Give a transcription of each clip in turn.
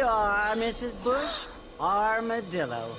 you are, Mrs. Bush. Armadillo.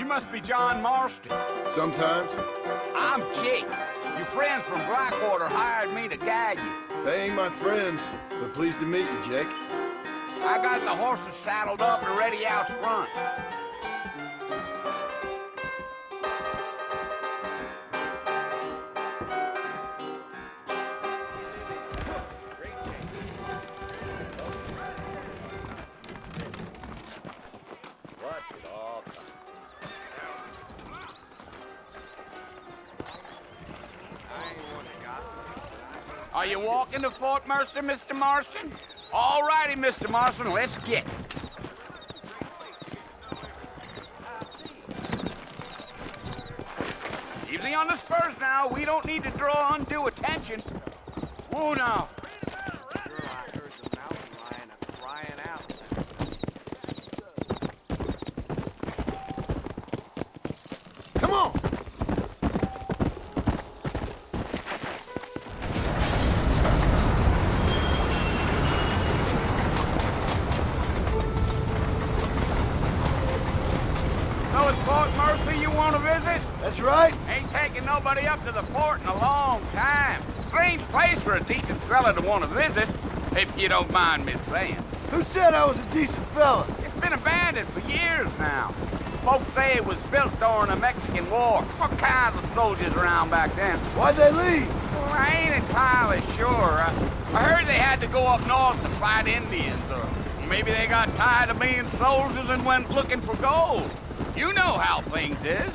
Must be John Marston. Sometimes. I'm Jake. Your friends from Blackwater hired me to guide you. They ain't my friends, but pleased to meet you, Jake. I got the horses saddled up and ready out front. Are you walking to Fort Mercer, Mr. Marston? All righty, Mr. Marston, let's get. Easy on the spurs now. We don't need to draw undue attention. Whoa, now. Sure, I heard the mountain lion crying out. Come on! So it's Fort Mercer you want to visit? That's right. Ain't taking nobody up to the fort in a long time. Strange place for a decent fella to want to visit, if you don't mind me saying. Who said I was a decent fella? It's been abandoned for years now. Folks say it was built during the Mexican War. What kinds of soldiers around back then? Why'd they leave? Well, I ain't entirely sure. I heard they had to go up north to fight Indians, or maybe they got tired of being soldiers and went looking for gold. You know how things is.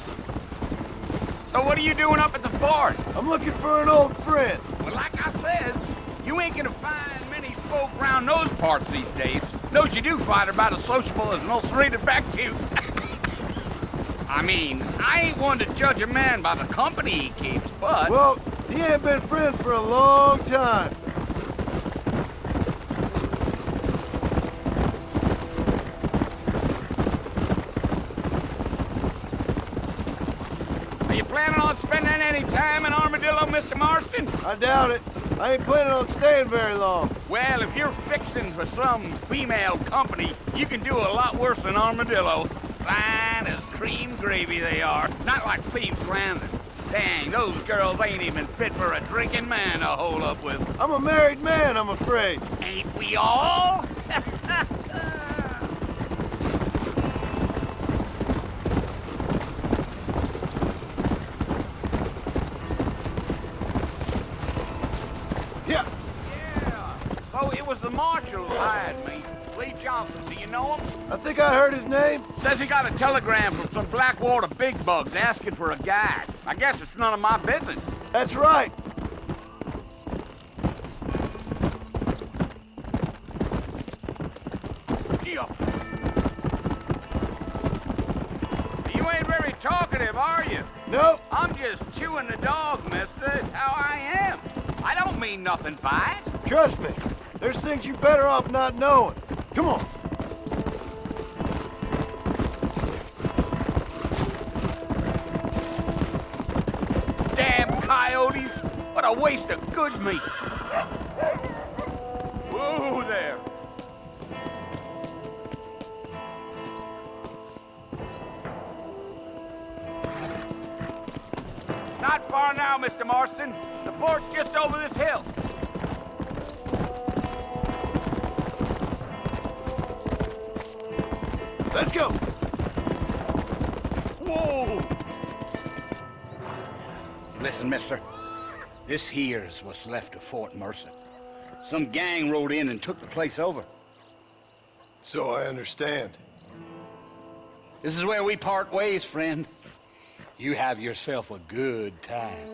So what are you doing up at the fort? I'm looking for an old friend. Well, like I said, you ain't gonna find many folk around those parts these days. Those you do find are about as sociable as most rated back to. I mean, I ain't one to judge a man by the company he keeps, but... Well, he ain't been friends for a long time. Are you planning on spending any time in Armadillo, Mr. Marston? I doubt it. I ain't planning on staying very long. Well, if you're fixing for some female company, you can do a lot worse than Armadillo. Fine as cream gravy they are. Not like Thieves Landing. Dang, those girls ain't even fit for a drinking man to hold up with. I'm a married man, I'm afraid. Ain't we all? Yeah. Yeah. So it was the marshal who hired me. Lee Johnson, do you know him? I think I heard his name. Says he got a telegram from some Blackwater big bugs asking for a guide. I guess it's none of my business. That's right. Yeah. You ain't very talkative, are you? Nope. I'm just chewing the dog, mister. That's how I am. I don't mean nothing by it. Trust me. There's things you're better off not knowing. Come on. Damn coyotes! What a waste of good meat! Whoa there! Not far now, Mr. Marston. The fort's just over this hill. Let's go. Whoa! Listen, mister. This here's what's left of Fort Mercer. Some gang rode in and took the place over. So I understand. This is where we part ways, friend. You have yourself a good time.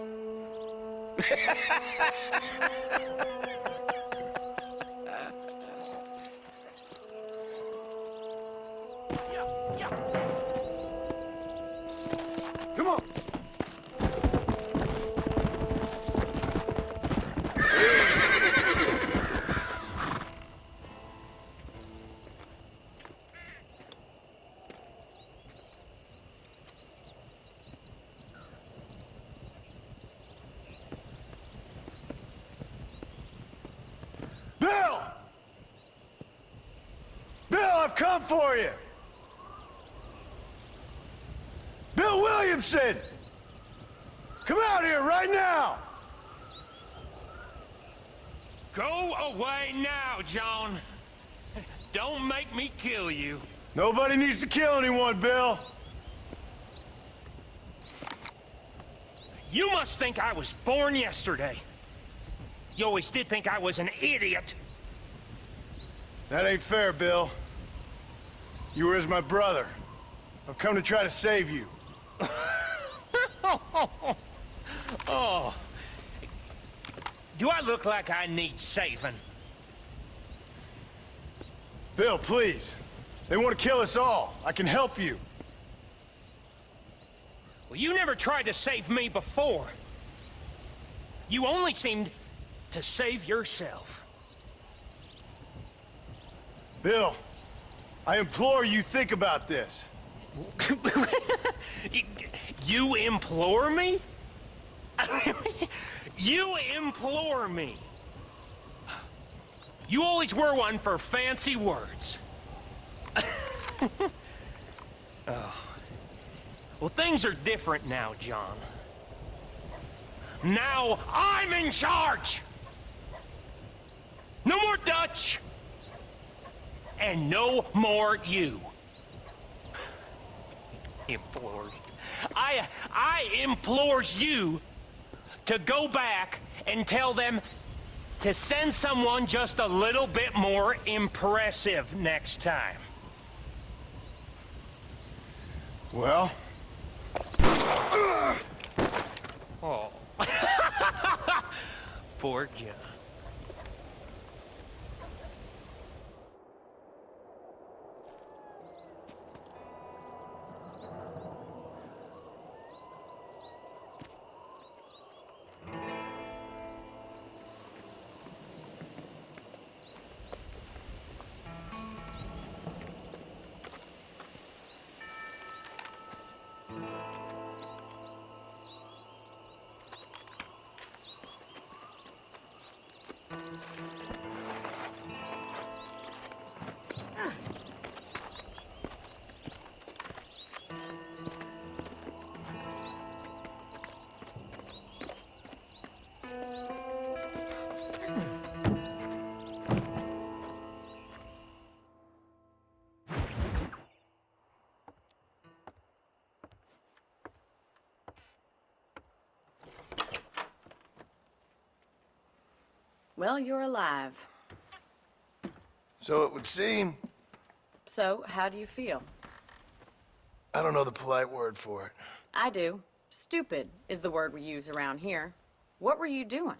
Come on. Bill! Bill, I've come for you! Bill Williamson! Come out here right now! Go away now, John. Don't make me kill you. Nobody needs to kill anyone, Bill. You must think I was born yesterday. You always did think I was an idiot. That ain't fair, Bill. You were as my brother. I've come to try to save you. Oh. Do I look like I need saving? Bill, please. They want to kill us all. I can help you. Well, you never tried to save me before. You only seemed to save yourself. Bill, I implore you think about this. You implore me? You implore me. You always were one for fancy words. Oh. Well, things are different now, John. Now I'm in charge! No more Dutch! And no more you. Implored. I implores you to go back and tell them to send someone just a little bit more impressive next time. Well? Oh. Poor John. Well, you're alive. So it would seem. So, how do you feel? I don't know the polite word for it. I do. Stupid is the word we use around here. What were you doing?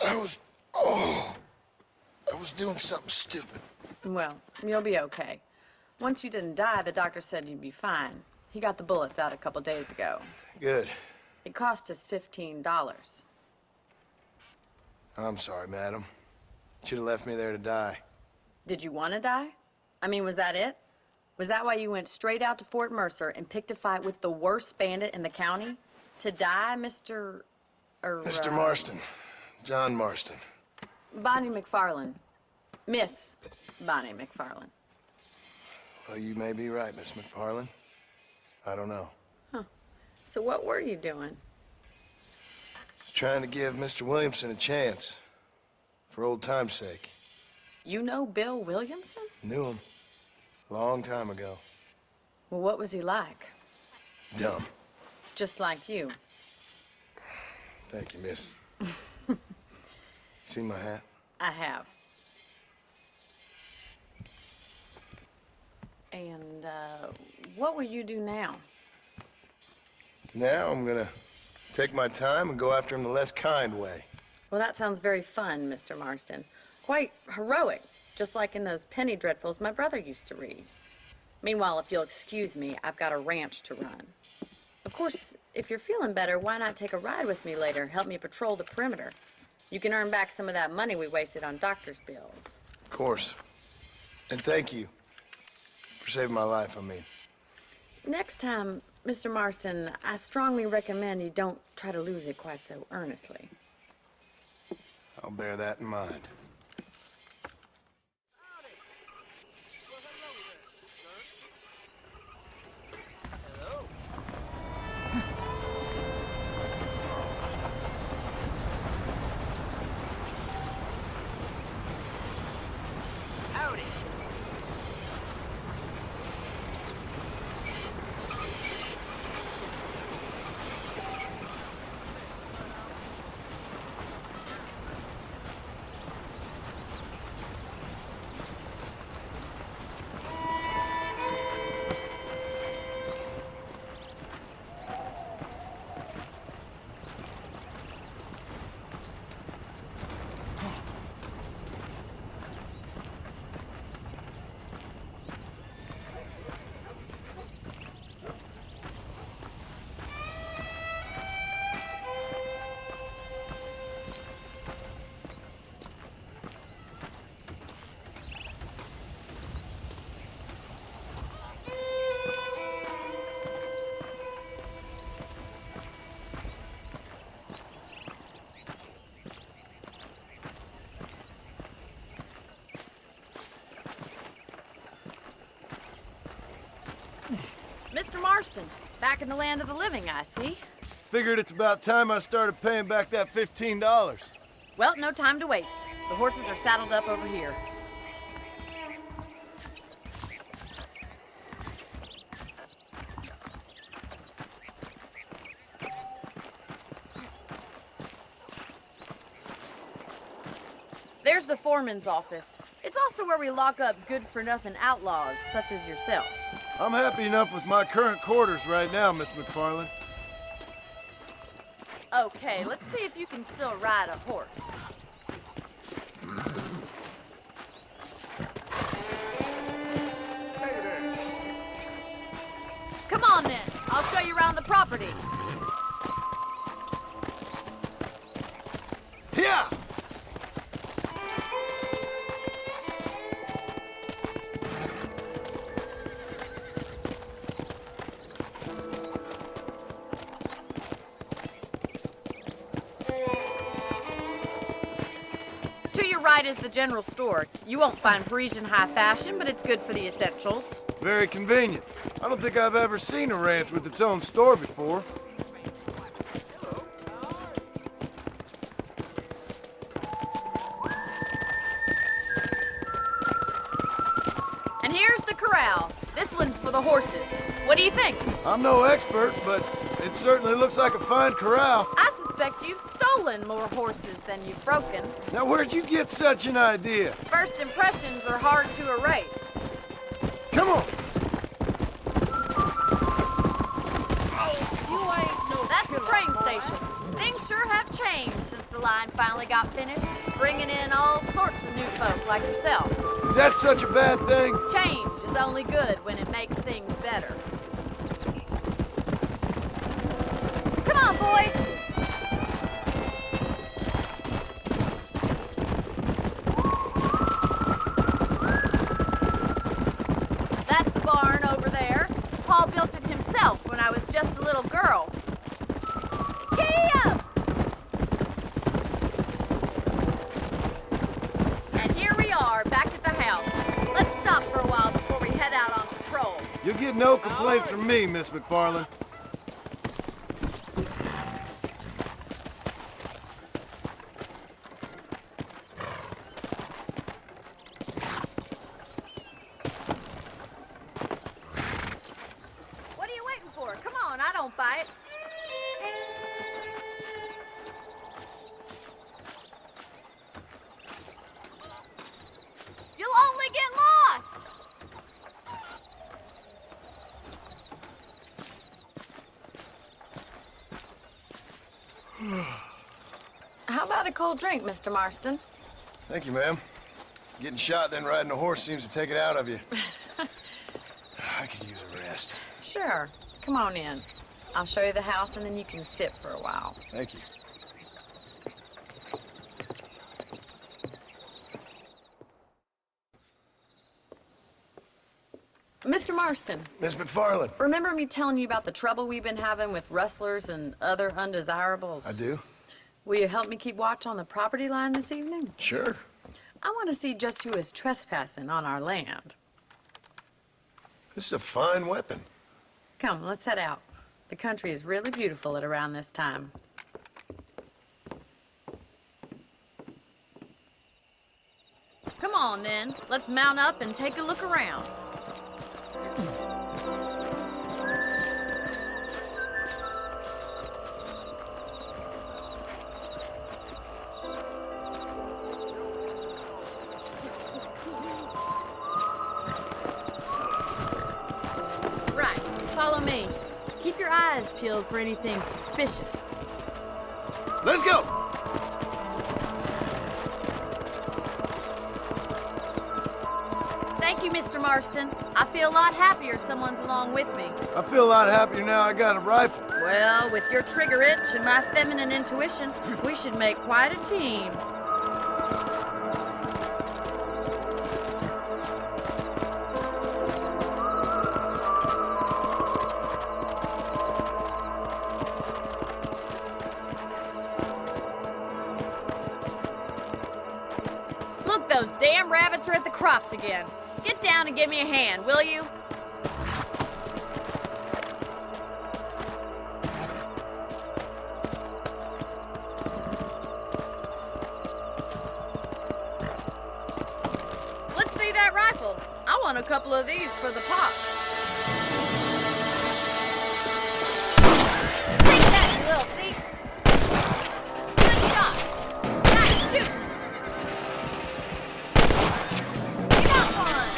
I was doing something stupid. Well, you'll be okay. Once you didn't die, the doctor said you'd be fine. He got the bullets out a couple days ago. Good. It cost us $15. I'm sorry, madam. Should have left me there to die. Did you want to die? I mean, was that it? Was that why you went straight out to Fort Mercer and picked a fight with the worst bandit in the county? To die, Mr. Mr. Marston. John Marston. Bonnie McFarlane. Miss Bonnie McFarlane. Well, you may be right, Miss McFarlane. I don't know. Huh. So what were you doing? Just trying to give Mr. Williamson a chance. For old time's sake. You know Bill Williamson? Knew him. Long time ago. Well, what was he like? Dumb. Just like you. Thank you, miss. See my hat? I have. And, what will you do now? Now I'm gonna take my time and go after him the less kind way. Well, that sounds very fun, Mr. Marston. Quite heroic, just like in those penny dreadfuls my brother used to read. Meanwhile, if you'll excuse me, I've got a ranch to run. Of course, if you're feeling better, why not take a ride with me later? Help me patrol the perimeter. You can earn back some of that money we wasted on doctor's bills. Of course. And thank you for saving my life, I mean. Next time, Mr. Marston, I strongly recommend you don't try to lose it quite so earnestly. I'll bear that in mind. Howdy. Mr. Marston, back in the land of the living, I see. Figured it's about time I started paying back that $15. Well, no time to waste. The horses are saddled up over here. There's the foreman's office. It's also where we lock up good-for-nothing outlaws, such as yourself. I'm happy enough with my current quarters right now, Miss McFarland. Okay, let's see if you can still ride a horse. Come on then, I'll show you around the property. Yeah! To your right is the general store. You won't find Parisian high fashion, but it's good for the essentials. Very convenient. I don't think I've ever seen a ranch with its own store before. And here's the corral. This one's for the horses. What do you think? I'm no expert, but it certainly looks like a fine corral. I suspect you've stolen more horses than you've broken. Now, where'd you get such an idea? First impressions are hard to erase. Come on! That's the train station. Things sure have changed since the line finally got finished, bringing in all sorts of new folk like yourself. Is that such a bad thing? Change is only good when it makes things better. Come on, boys. That's the barn over there. Paul built it himself when I was just a little girl. Giddy up! And here we are, back at the house. Let's stop for a while before we head out on patrol. You'll get no complaints from me, Miss McFarland. What are you waiting for? Come on, I don't bite. How about a cold drink, Mr. Marston? Thank you, ma'am. Getting shot, then riding a horse seems to take it out of you. I could use a rest. Sure. Come on in. I'll show you the house, and then you can sit for a while. Thank you. Mr. Marston, Miss McFarland. remember me telling you about the trouble we've been having with rustlers and other undesirables? I do? Will you help me keep watch on the property line this evening? Sure. I want to see just who is trespassing on our land. This is a fine weapon. Come, let's head out. The country is really beautiful at around this time. Come on, then. Let's mount up and take a look around. Right, follow me. Keep your eyes peeled for anything suspicious. Let's go! Thank you, Mr. Marston. I feel a lot happier someone's along with me. I feel a lot happier now I got a rifle. Well, with your trigger itch and my feminine intuition, we should make quite a team. Look, those damn rabbits are at the crops again. Get down and give me a hand, will you? Let's see that rifle. I want a couple of these for the pop. Take that, you little thief. Good shot. Nice shoot. You got one.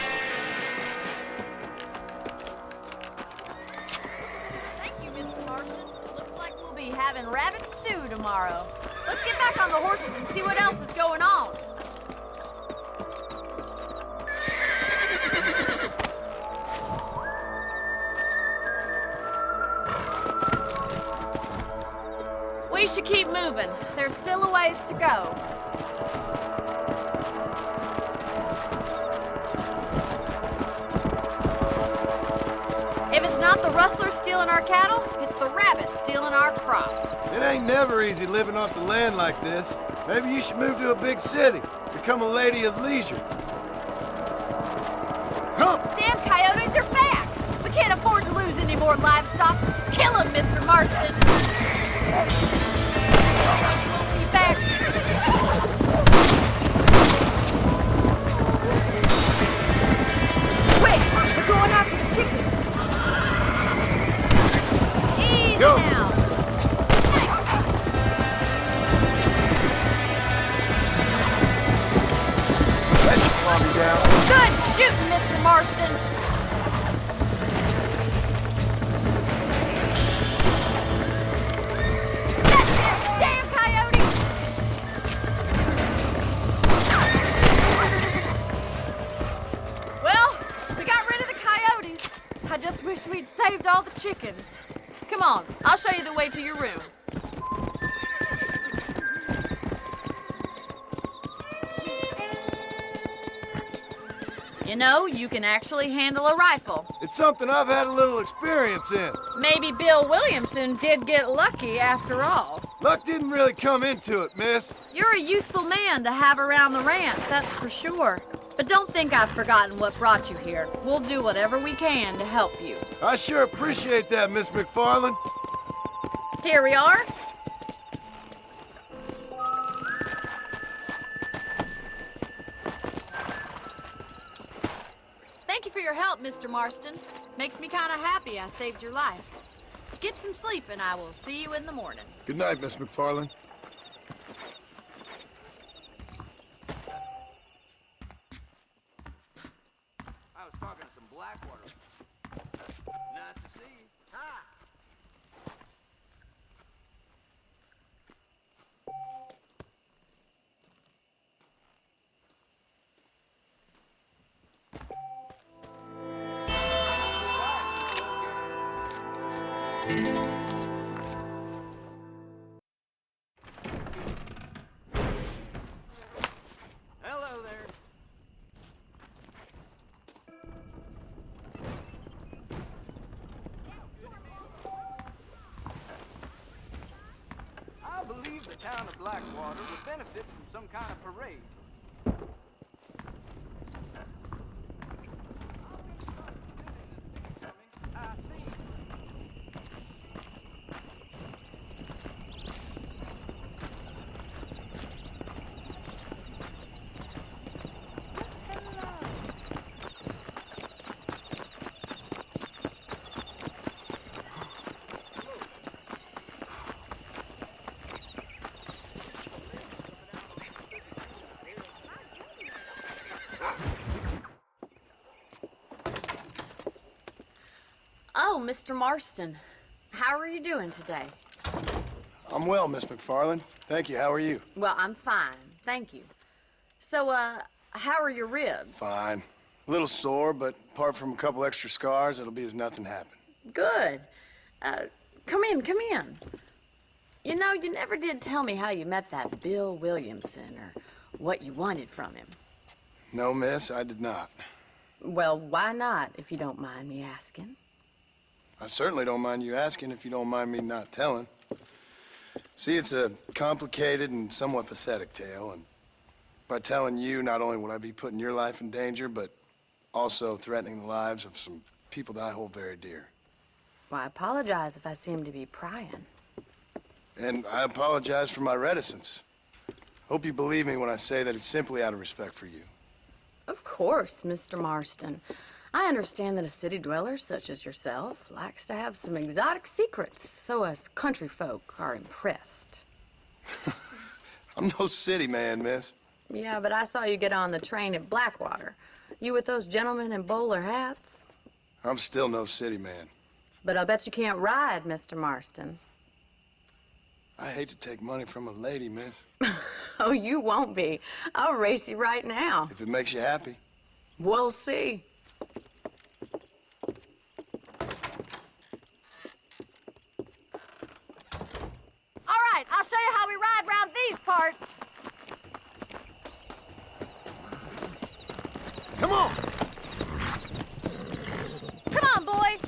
Thank you, Mr. Marston. Looks like we'll be having rabbit stew tomorrow. Let's get back on the horses and see what else is going on. We should keep moving. There's still a ways to go. If it's not the rustlers stealing our cattle, it's the rabbits stealing our crops. It ain't never easy living off the land like this. Maybe you should move to a big city. Become a lady of leisure. Come! Damn coyotes are back! We can't afford to lose any more livestock. Kill them, Mr. Marston! Won't be back. Quick! We're going after the chickens! Easy Go. now! That should calm you down. Good shooting, Mr. Marston! That damn coyote! Well, we got rid of the coyotes. I just wish we'd saved all the chickens. Come on, I'll show you the way to your room. You know, you can actually handle a rifle. It's something I've had a little experience in. Maybe Bill Williamson did get lucky after all. Luck didn't really come into it, miss. You're a useful man to have around the ranch, that's for sure. But don't think I've forgotten what brought you here. We'll do whatever we can to help you. I sure appreciate that, Miss McFarland. Here we are. Thank you for your help, Mr. Marston. Makes me kind of happy I saved your life. Get some sleep and I will see you in the morning. Good night, Miss McFarland. I was talking to some Blackwater. Nice to see you. Hi. Hello there. I believe the town of Blackwater would benefit from some kind of parade. I see. Oh, Mr. Marston. How are you doing today? I'm well, Miss McFarland. Thank you. How are you? Well, I'm fine. Thank you. So, how are your ribs? Fine. A little sore, but apart from a couple extra scars, it'll be as nothing happened. Good. Come in, come in. You know, you never did tell me how you met that Bill Williamson or what you wanted from him. No, miss, I did not. Well, why not, if you don't mind me asking? I certainly don't mind you asking if you don't mind me not telling. See, it's a complicated and somewhat pathetic tale, and by telling you, not only would I be putting your life in danger, but also threatening the lives of some people that I hold very dear. Well, I apologize if I seem to be prying. And I apologize for my reticence. Hope you believe me when I say that it's simply out of respect for you. Of course, Mr. Marston. I understand that a city dweller such as yourself likes to have some exotic secrets, so us country folk are impressed. I'm no city man, miss. Yeah, but I saw you get on the train at Blackwater. You with those gentlemen in bowler hats? I'm still no city man. But I'll bet you can't ride, Mr. Marston. I hate to take money from a lady, miss. Oh, you won't be. I'll race you right now. If it makes you happy. We'll see. All right, I'll show you how we ride around these parts. Come on! Come on, boy.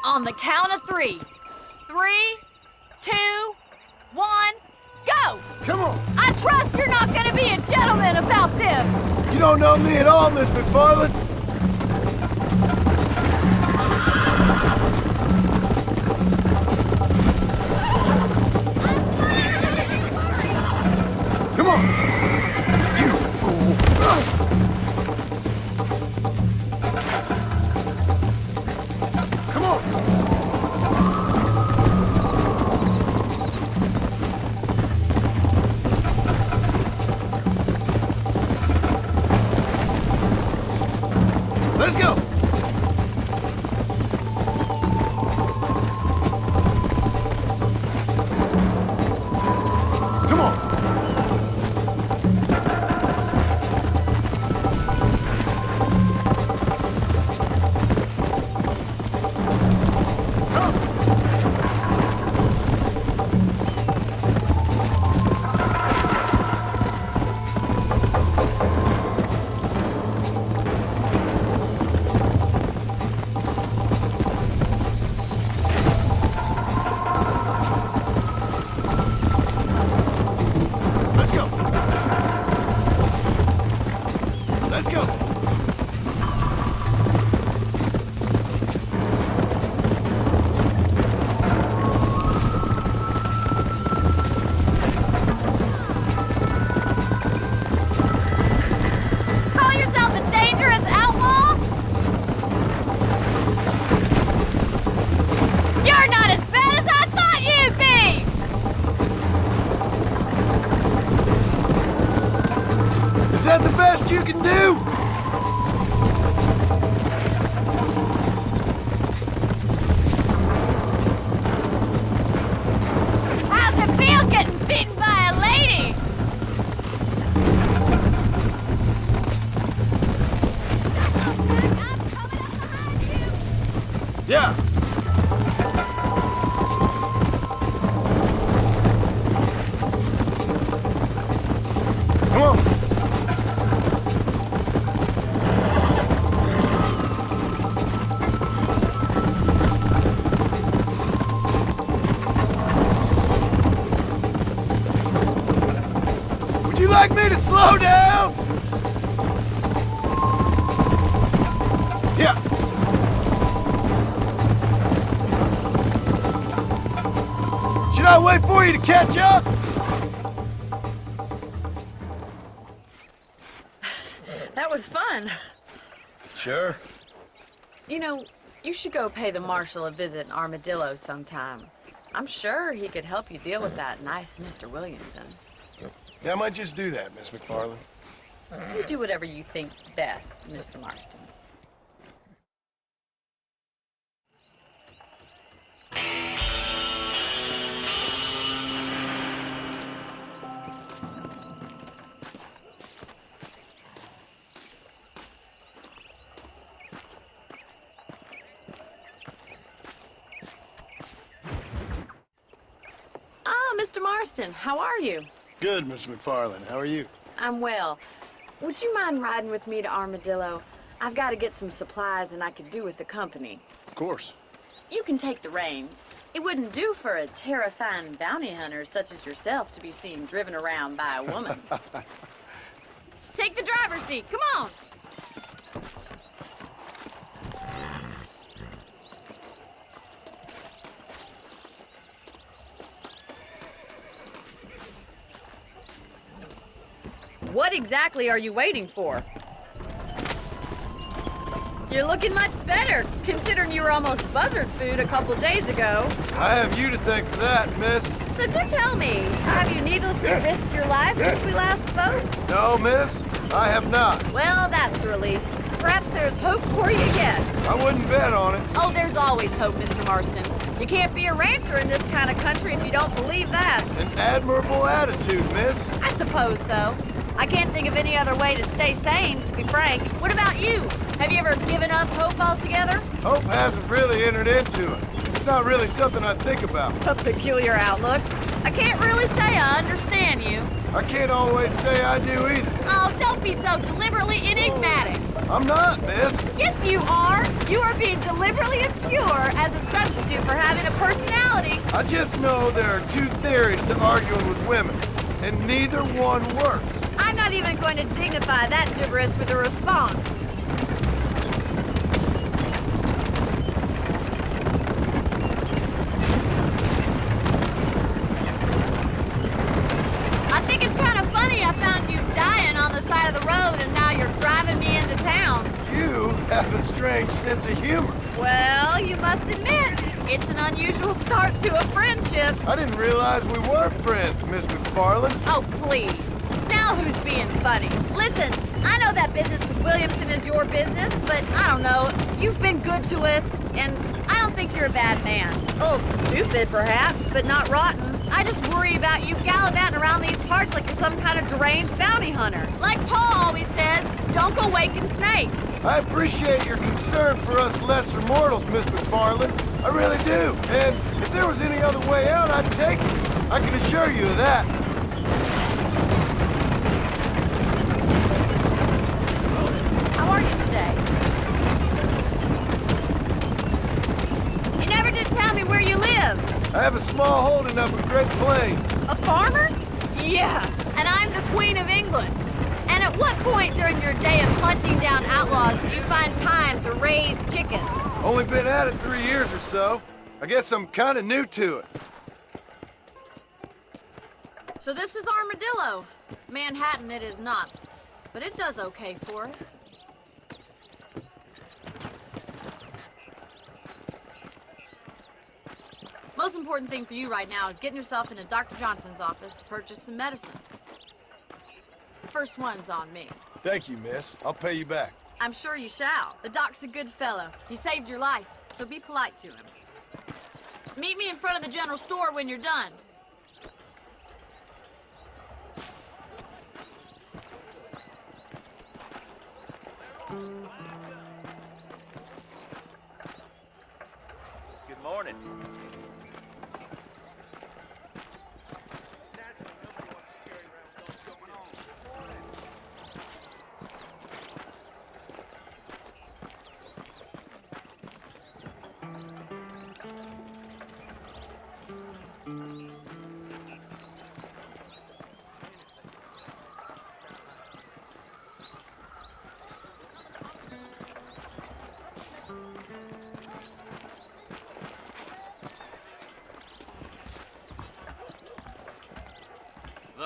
On the count of 3. 3, 2, 1, go! Come on! I trust you're not gonna be a gentleman about this. You don't know me at all, Miss McFarland. Come on! You fool! Come on! Let's go! Come on! Let's go! Let's go! Call yourself a dangerous outlaw? You're not as bad as I thought you'd be! Is that the best you can do? How's it feel getting beaten by a lady? Yeah. Come on. Would you like me to slow down? Yeah. Should I wait for you to catch up? That was fun. Sure. You know, you should go pay the marshal a visit in Armadillo sometime. I'm sure he could help you deal with that nice Mr. Williamson. Yeah, I might just do that, Miss McFarland. You do whatever you think's best, Mr. Marston. Mr. Marston, how are you? Good, Miss McFarland. How are you? I'm well. Would you mind riding with me to Armadillo? I've got to get some supplies and I could do with the company. Of course. You can take the reins. It wouldn't do for a terrifying bounty hunter such as yourself to be seen driven around by a woman. Take the driver's seat. Come on. What exactly are you waiting for? You're looking much better, considering you were almost buzzard food a couple of days ago. I have you to thank for that, miss. So do tell me, have you needlessly risked your life since we last spoke? No, miss, I have not. Well, that's a relief. Perhaps there's hope for you yet. I wouldn't bet on it. Oh, there's always hope, Mr. Marston. You can't be a rancher in this kind of country if you don't believe that. An admirable attitude, miss. I suppose so. I can't think of any other way to stay sane, to be frank. What about you? Have you ever given up hope altogether? Hope hasn't really entered into it. It's not really something I think about. A peculiar outlook. I can't really say I understand you. I can't always say I do either. Oh, don't be so deliberately enigmatic. I'm not, miss. Yes, you are. You are being deliberately obscure as a substitute for having a personality. I just know there are two theories to arguing with women, and neither one works. I'm not even going to dignify that gibberish with a response. I think it's kind of funny I found you dying on the side of the road and now you're driving me into town. You have a strange sense of humor. Well, you must admit, it's an unusual start to a friendship. I didn't realize we were friends, Miss McFarland. Oh, please. Now who's being funny? Listen, I know that business with Williamson is your business, but I don't know. You've been good to us, and I don't think you're a bad man. A little stupid, perhaps, but not rotten. I just worry about you gallivanting around these parts like you're some kind of deranged bounty hunter. Like Paul always says, don't go waking snakes. I appreciate your concern for us lesser mortals, Miss McFarland. I really do. And if there was any other way out, I'd take it. I can assure you of that. How are you today? You never did tell me where you live. I have a small holding up in Great Plains. A farmer? Yeah, and I'm the Queen of England. And at what point during your day of hunting down outlaws do you find time to raise chickens? Only been at it 3 years or so. I guess I'm kind of new to it. So this is Armadillo. Manhattan it is not, but it does okay for us. Most important thing for you right now is getting yourself into Dr. Johnson's office to purchase some medicine. The first one's on me. Thank you, miss. I'll pay you back. I'm sure you shall. The doc's a good fellow. He saved your life, so be polite to him. Meet me in front of the general store when you're done.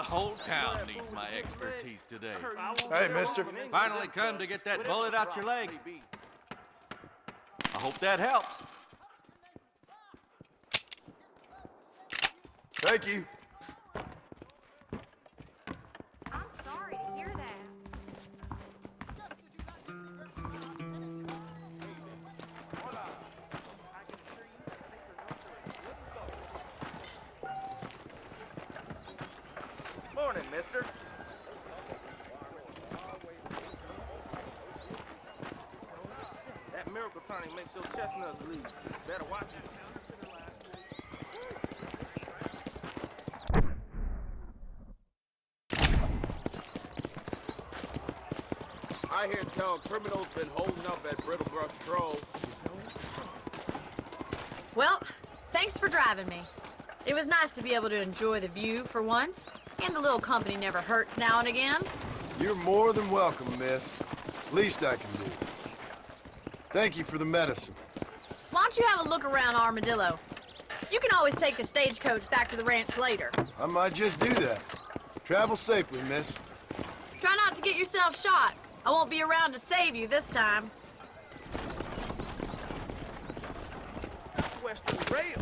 The whole town needs my expertise today. Hey, mister. Finally come to get that bullet out your leg. I hope that helps. Thank you. I'm sorry to hear that. Morning, mister. That miracle tonic makes your chestnuts leave. Better watch it. I hear tell criminals been holding up at Brittlebrush Grove. Well, thanks for driving me. It was nice to be able to enjoy the view for once, and the little company never hurts now and again. You're more than welcome, miss. Least I can do. Thank you for the medicine. Why don't you have a look around Armadillo? You can always take the stagecoach back to the ranch later. I might just do that. Travel safely, miss. Try not to get yourself shot. I won't be around to save you this time. Western Rail.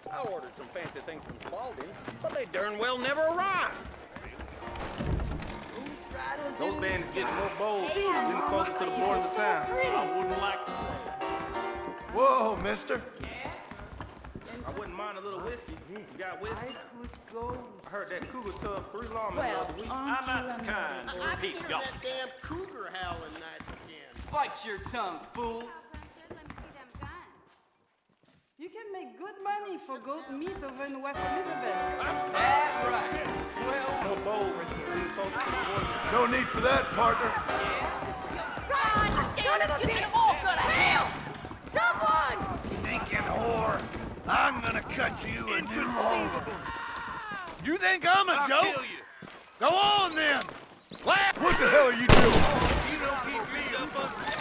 I ordered some fancy things from Spalding, but they darn well never arrived. Those bandits getting more bold, getting closer to the border of the town. I wouldn't like to say. Whoa, mister. I wouldn't mind a little whiskey. You got whiskey? I heard that cougar tub 3 lawmen the other week. I'm not the kind. Peace, y'all. That damn cougar howling night again. Bite your tongue, fool. You can make good money for goat meat over in West Elizabeth. That's right. Well, More bold, Richard. Getting closer to the border. No need for that, partner. God, son of a bitch! All go to hell! Someone! Stinking whore! I'm gonna cut you a new hole. You think I'm a joke? Kill you. Go on then! What the hell are you doing? You don't keep yourself under.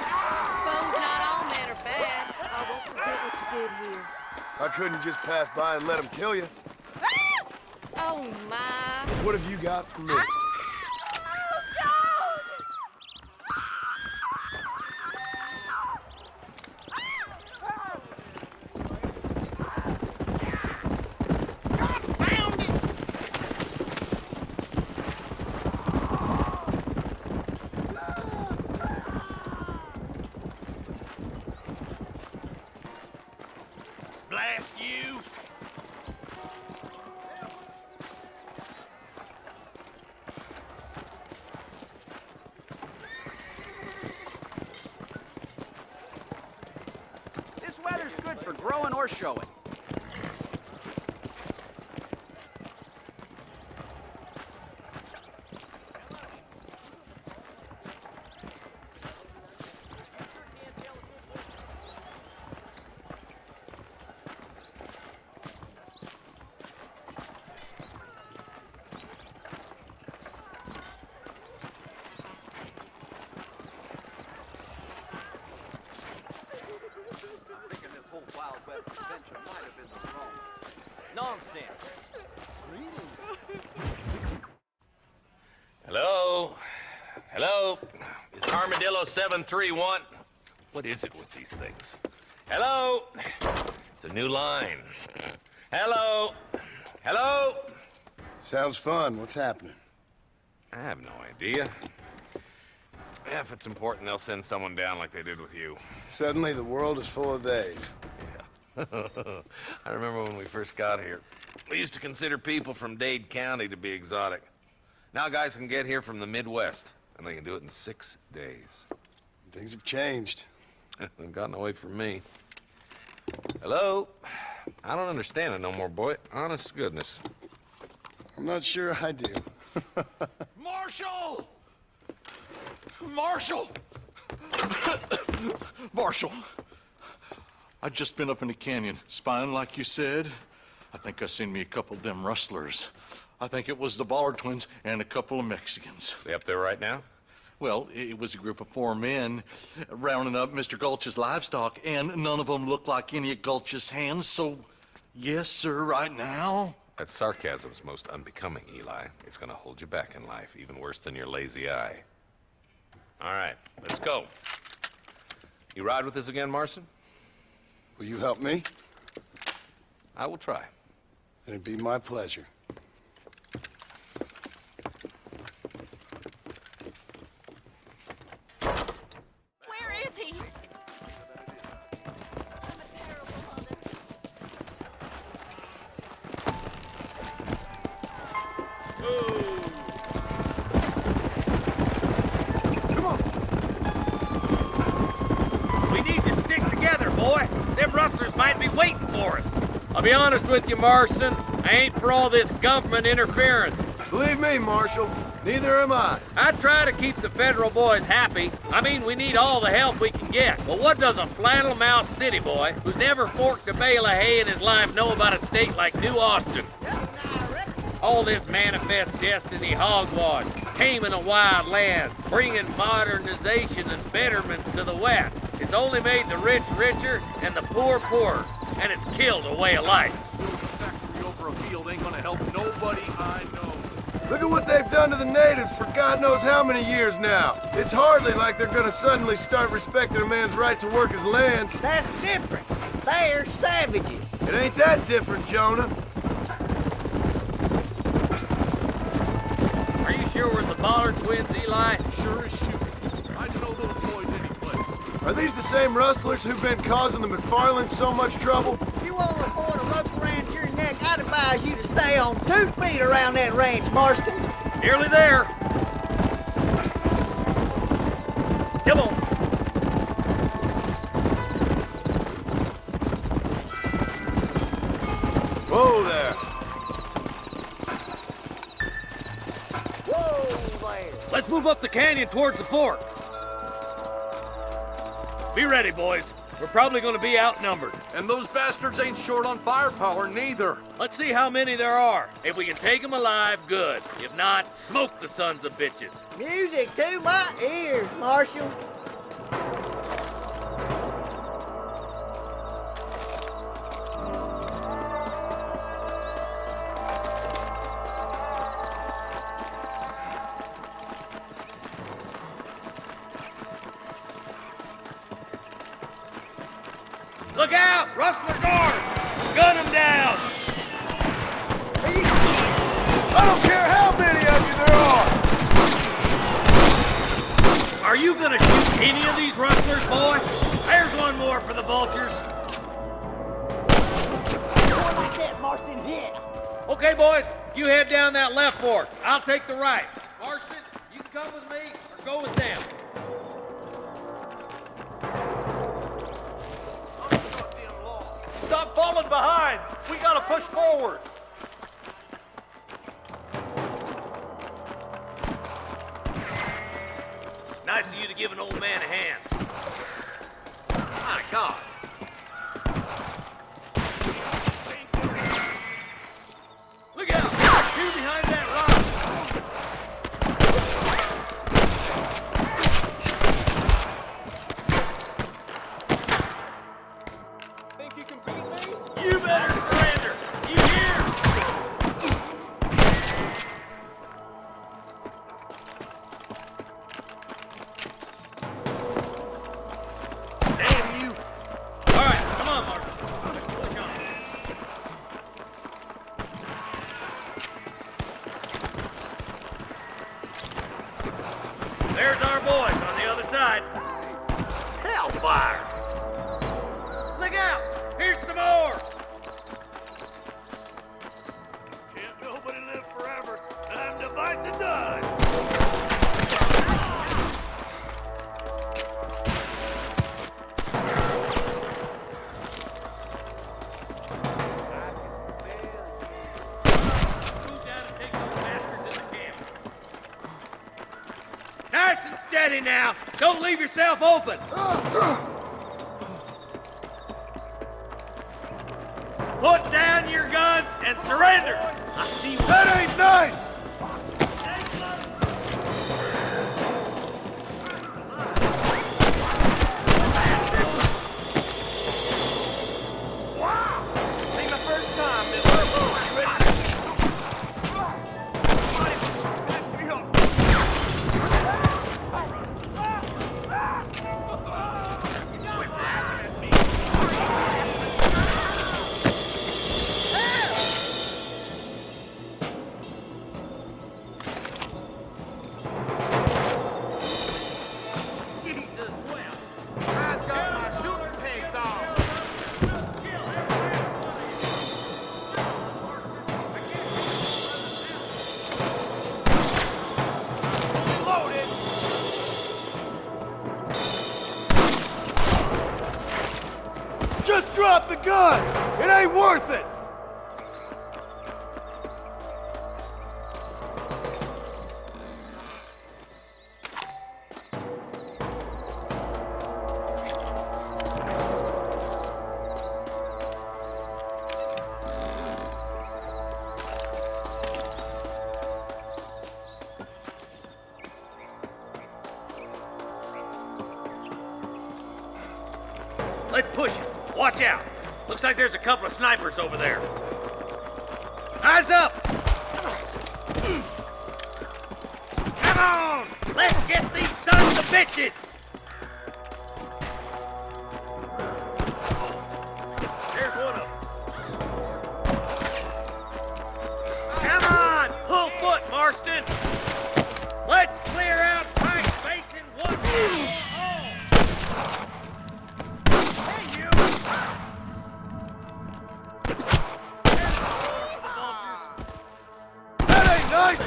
Suppose not all men are bad. I won't forget what you did here. I couldn't just pass by and let him kill you. Oh, my. What have you got for me? Blast you! this weather's good for growing or showing. Thinking this whole Wild West adventure might have been the wrong. Nonsense. Hello? Hello? It's Armadillo 731. What is it with these things? Hello? It's a new line. Hello? Hello? Sounds fun. What's happening? I have no idea. Yeah, if it's important, they'll send someone down like they did with you. Suddenly, the world is full of theys. I remember when we first got here. We used to consider people from Dade County to be exotic. Now guys can get here from the Midwest, and they can do it in 6 days. Things have changed. They've gotten away from me. Hello? I don't understand it no more, boy. Honest to goodness. I'm not sure I do. Marshall! Marshall! Marshall! I just been up in the canyon, spying like you said. I think I seen me a couple of them rustlers. I think it was the Ballard twins and a couple of Mexicans. They up there right now? Well, it was a group of 4 men rounding up Mr. Gulch's livestock, and none of them looked like any of Gulch's hands, so yes, sir, right now. That sarcasm's most unbecoming, Eli. It's gonna hold you back in life, even worse than your lazy eye. All right, let's go. You ride with us again, Marston? Will you help me? I will try. It'd be my pleasure. Where is he? We need to stick together, boy. Them rustlers might be waiting for us. I'll be honest with you, Marston. I ain't for all this government interference. Believe me, Marshal, neither am I. I try to keep the federal boys happy. I mean, we need all the help we can get. But what does a flannel-mouthed city boy who's never forked a bale of hay in his life know about a state like New Austin? All this manifest destiny hogwash, taming a wild land, bringing modernization and betterments to the West. It's only made the rich richer and the poor poorer, and it's killed a way of life. Factory over a field ain't gonna help nobody I know. Look at what they've done to the natives for God knows how many years now. It's hardly like they're gonna suddenly start respecting a man's right to work his land. That's different. They're savages. It ain't that different, Jonah. Are you sure we're the Ballard twins, Eli? Sure as shooting. I'd know those boys any place. Are these the same rustlers who've been causing the McFarlands so much trouble? If you want to afford a rope around your neck, I'd advise you to stay on 2 feet around that ranch, Marston. Nearly there. Come on. Whoa there. Whoa there. Let's move up the canyon towards the fork. Be ready, boys. We're probably going to be outnumbered. And those bastards ain't short on firepower, neither. Let's see how many there are. If we can take them alive, good. If not, smoke the sons of bitches. Music to my ears, Marshal. Look out! Rustler guard! Gun them down! I don't care how many of you there are! Are you gonna shoot any of these rustlers, boy? There's one more for the vultures. Going like that, Marston, hit. Okay, boys, you head down that left fork. I'll take the right. Marston, you can come with me or go with them. Stop falling behind! We gotta push forward! Nice of you to give an old man a hand. My God! Look out! Two behind that rock! Think you can beat me? You better surrender! You hear? Damn you! All right, come on, Mark. Push on. There's our boys on the other side. Hellfire! Look out! Here's some more! Steady now. Don't leave yourself open. Put down your guns and surrender. I see you. That ain't nice! Just drop the gun! It ain't worth it! Let's push it. Watch out. Looks like there's a couple of snipers over there. Eyes up! Come on! Let's get these sons of bitches! There's one of them. Come on! Pull foot, Marston! Let's clear out Pike Basin once for all! Hey, you! That ain't nice!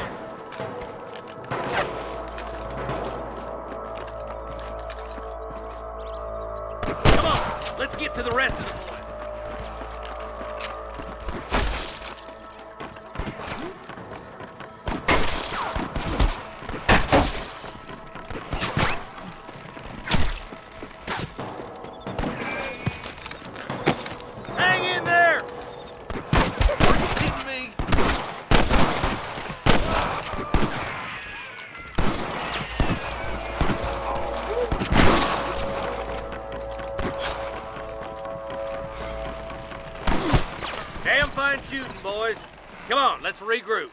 Come on, let's get to the rest of the boys. Hang in there! Are you kidding me? Damn fine shooting, boys. Come on, let's regroup.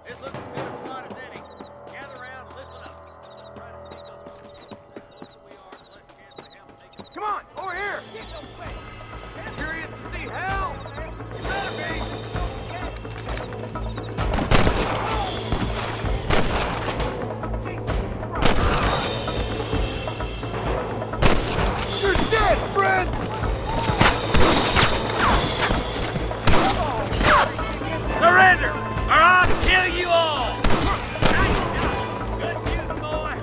It looks as good a spot as any. Gather around and listen up. Let's try to sneak up. The closer we are, the less chance we have of making. Come on, over here! Curious to see hell? You better be! You're dead, friend! Surrender, or I'll kill you all! Good shooting, boy.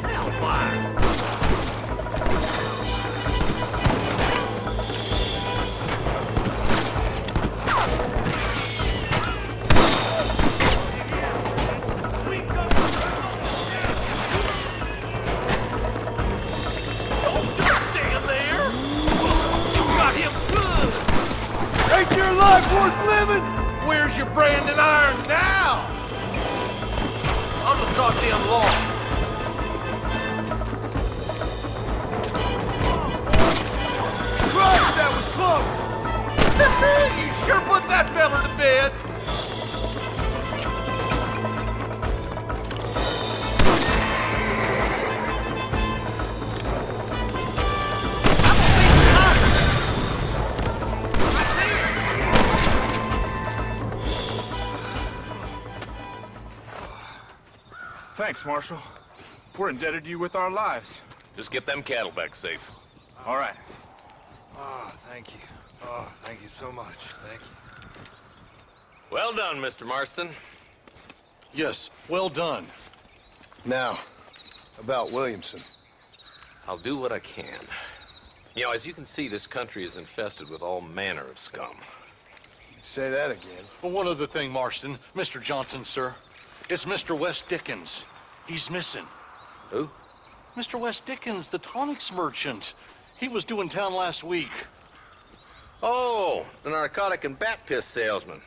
Hellfire! Ain't your life worth living? Where's your branding iron now? I'm the goddamn law. Christ, that was close! You sure put that fella to bed. Thanks, Marshal. We're indebted to you with our lives. Just get them cattle back safe. All right. Oh, thank you. Oh, thank you so much. Thank you. Well done, Mr. Marston. Yes, well done. Now, about Williamson. I'll do what I can. You know, as you can see, this country is infested with all manner of scum. Say that again. Well, one other thing, Marston. Mr. Johnson, sir. It's Mr. Wes Dickens. He's missing. Who? Mr. Wes Dickens, the tonics merchant. He was due in town last week. Oh, the narcotic and bat piss salesman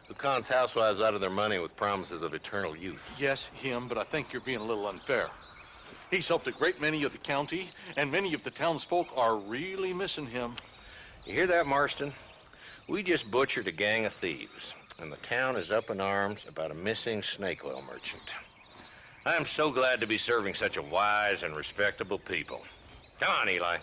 who cons housewives out of their money with promises of eternal youth. Yes, him, but I think you're being a little unfair. He's helped a great many of the county, and many of the townsfolk are really missing him. You hear that, Marston? We just butchered a gang of thieves, and the town is up in arms about a missing snake oil merchant. I am so glad to be serving such a wise and respectable people. Come on, Eli.